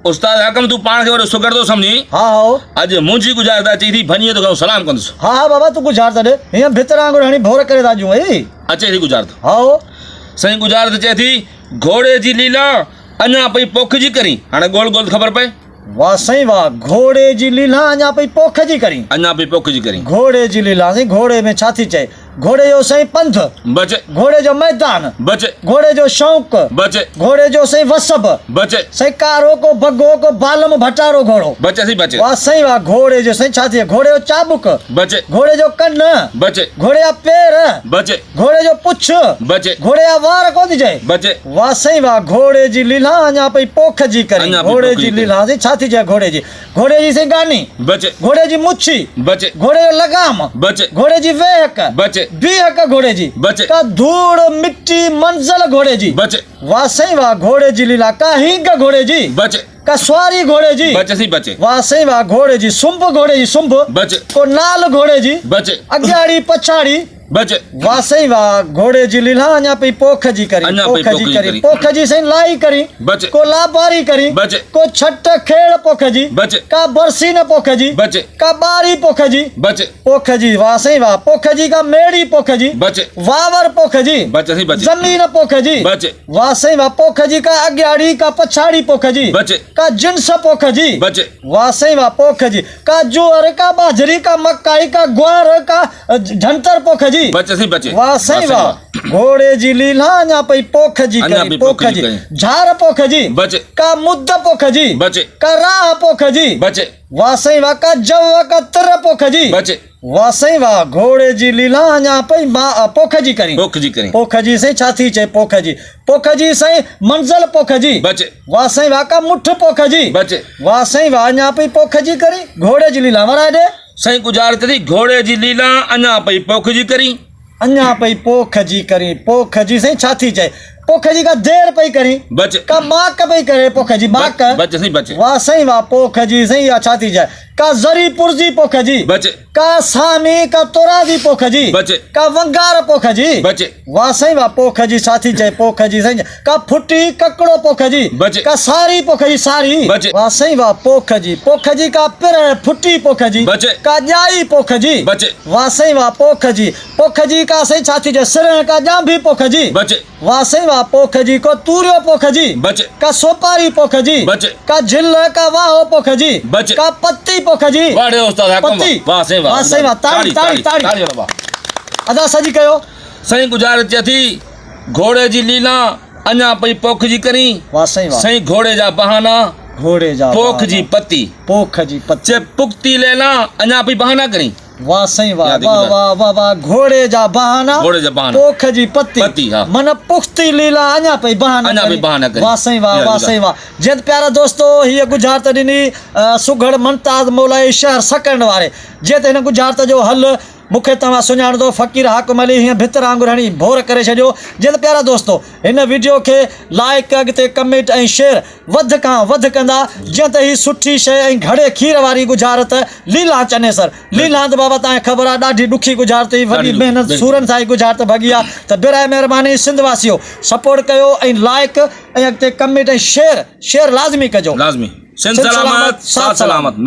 उस्ताद हकम तू पाण खे वॾो सुगड़ थो सम्झी। हाँ हाँ अॼु मुंहिंजी गुज़ारिश चई थी भञीअ तो सलाम कंदुसि। हाँ हाँ बाबा तू गुजार तॾे हीअं भितर वांगुरु हणी भोर करे था ॼूं ई अचे थी गुज़ारिश। हाँ साईं गुज़ारिश चए थी घोड़े जी लीला अञा पई पोख जी करी। हाणे गोल गोल ख़बर पए। वाह साईं वाह घोड़े जी लीला अञा पई पोख जी करी। अञा पई पोख जी करी। घोड़े जी लीला साईं घोड़े में छा थी चए घोड़े जो साईं पंथ बचे घोड़े जो मैदान बचे घोड़े जो शौक़ बचे घोड़े जो साईं वसब बचे साईं कारो को बगो को बालम भटारो घोड़ो बचे सी बचे। वाह साईं वाह घोड़े जो साईं छा थी घोड़े जो चाबुक बचे घोड़े जो कन बचे घोड़े जा पेर बचे घोड़े जो पुछ बचे घोड़े जा वार कोन थी चए। बचे वाह साईं वाह घोड़े जी लीला अञा पई पोख जी करी। अञा पई घोड़े पोख जी जी करी। लीला साईं छा थी चए घोड़े जी साईं गानी बचे घोड़े जी मुछी बचे घोड़े जो लगाम बचे घोड़े जी वेहक बचे बीहक घोड़े जी बचे का धूड़ मिट्टी मंजिल घोड़े जी। बचे वाह साईं वाह घोड़े जी लीला का हींग घोड़े जी बचे का स्वारी घोड़े जी। बचे सी बचे वाह साईं वाह घोड़े जी सुंभ घोड़े जी सुंभ बचे को नाल घोड़े जी बचे अॻियाड़ी पछाड़ी। बचे वाह साईं वाह घोड़े जी लीला अञा पई पोख जी करी अञा पई पोख जी करी पोख जी साईं लाई करी बचे को लाबारी करी बचे को छट खेड़ पोख जी बचे का बरसी न पोख जी बचे का बारी पोख जी बचे पोख जी। वाह साईं वाह पोख जी का मेड़ी पोख जी बचे वावर पोख जी बचे सी बचे जमीन पोख जी बचे वाह साईं वाह पोख जी का अॻियाड़ी का पछाड़ी पोख जी बचे का जिन्स पोख जी बचे वाह साईं वाह पोख जी का ज्वार का बाजरी का मकाई का ग्वार का झंतर पोख जी। बचे सी बचे वाह साईं वाह घोड़े जी लीला अञा पई पोख जी अञा करी पई पोख पोख जी जी करी। झार पोख जी बचे का मुद्द पोख जी बचे का राह पोख जी बचे वाह साईं वाह का जव का तिर पोख जी बचे वाह साईं वाह घोड़े जी लीला अञा पई पोख जी करी पोख जी करी। पोख जी साईं छा थी चए पोख जी साईं मंजिल पोख जी बचे वाह साईं वाह का मुठ पोख जी बचे वाह साईं वाह अञा पई पोख जी करी घोड़े जी लीला वराए ॾे साईं गुज़ारिश थी घोड़े जी लीला अञा पई पोख जी करी। अञा पई पोख जी करी पोख जी साईं छा थी चए पोख जी का देर पई करी बचे का माक पई करे पोख जी माक बचे सी बचे वाह साईं वाह पोख जी साईं या छा थी चए का जरी पुरजी पोख जी बचे का सामी का तोरादी पोख जी बचे का वंगार पोख जी बचे वाह साईं वाह पोख जी साथी चए पोख जी साईं का फुटी ककड़ो पोख जी बचे का सारी पोख जी सारी बचे वाह साईं वाह पोख जी का पिर फुटी पोख जी बचे का ॼाई पोख जी बचे वाह साईं वाह पोख जी का साईं साथी चए सिर का जांभी पोख जी बचे वाह साईं वाह पोख जी को तूरियो पोख जी बचे का सोपारी पोख जी बचे का झिल का वाहो पोख जी बचे का पत्ती पोख जी वाह उस्ताद हकम पत्ती वाह साईं वाह साईं वाह ताड़ी ताड़ी ताड़ी वाह। अदा सजी कयो साईं गुज़ारिश चए थी घोड़े जी लीला अञा पई पोख जी करी। वाह साईं वाह साईं घोड़े जा बहाना घोड़े जा पोख जी पत्ती पोख जी पत्ती चे पुख्ती लैला अञा पई बहाना करी। वाह साईं वाह याद वाह गुज़ार। वाह वाह वाह घोड़े जा बहाना घोड़े जा बहाना पोख जी पत्ती पत्ती, हाँ। मन पुख्ती लीला अञा पई बहाना अञा पई बहाना करी। वाह साईं वाह याद वाह गुज़ार। साईं वाह जित प्यारा दोस्तो हीअ गुजरात ॾिनी सुघड़ मुमताज़ मौलाई शहर सकंड वारे जित हिन गुजरात जो हल मूंखे तव्हां सुञाणंदो फ़क़ीर हाकिम अली हीअं भितर वांगुरु हणी भोर करे छॾियो। जित प्यारा दोस्तो हिन वीडियो खे लाइक अॻिते कमेंट ऐं शेयर वधि खां वधि कंदा जीअं त हीअ सुठी शइ ऐं घड़े खीर वारी गुजरात लीला चनेसर लीलांत बाबा तव्हांखे ख़बर आहे ॾाढी ॾुखी गुजरात हुई वॾी महिनत सूरनि सां ई गुजरात भॻी आहे त बिराए महिरबानी सिंध वासियो सपोर्ट कयो ऐं लाइक ऐं अॻिते कमेंट ऐं शेयर लाज़मी कजो। लाज़मी सिंध सलामत साथ सलामत।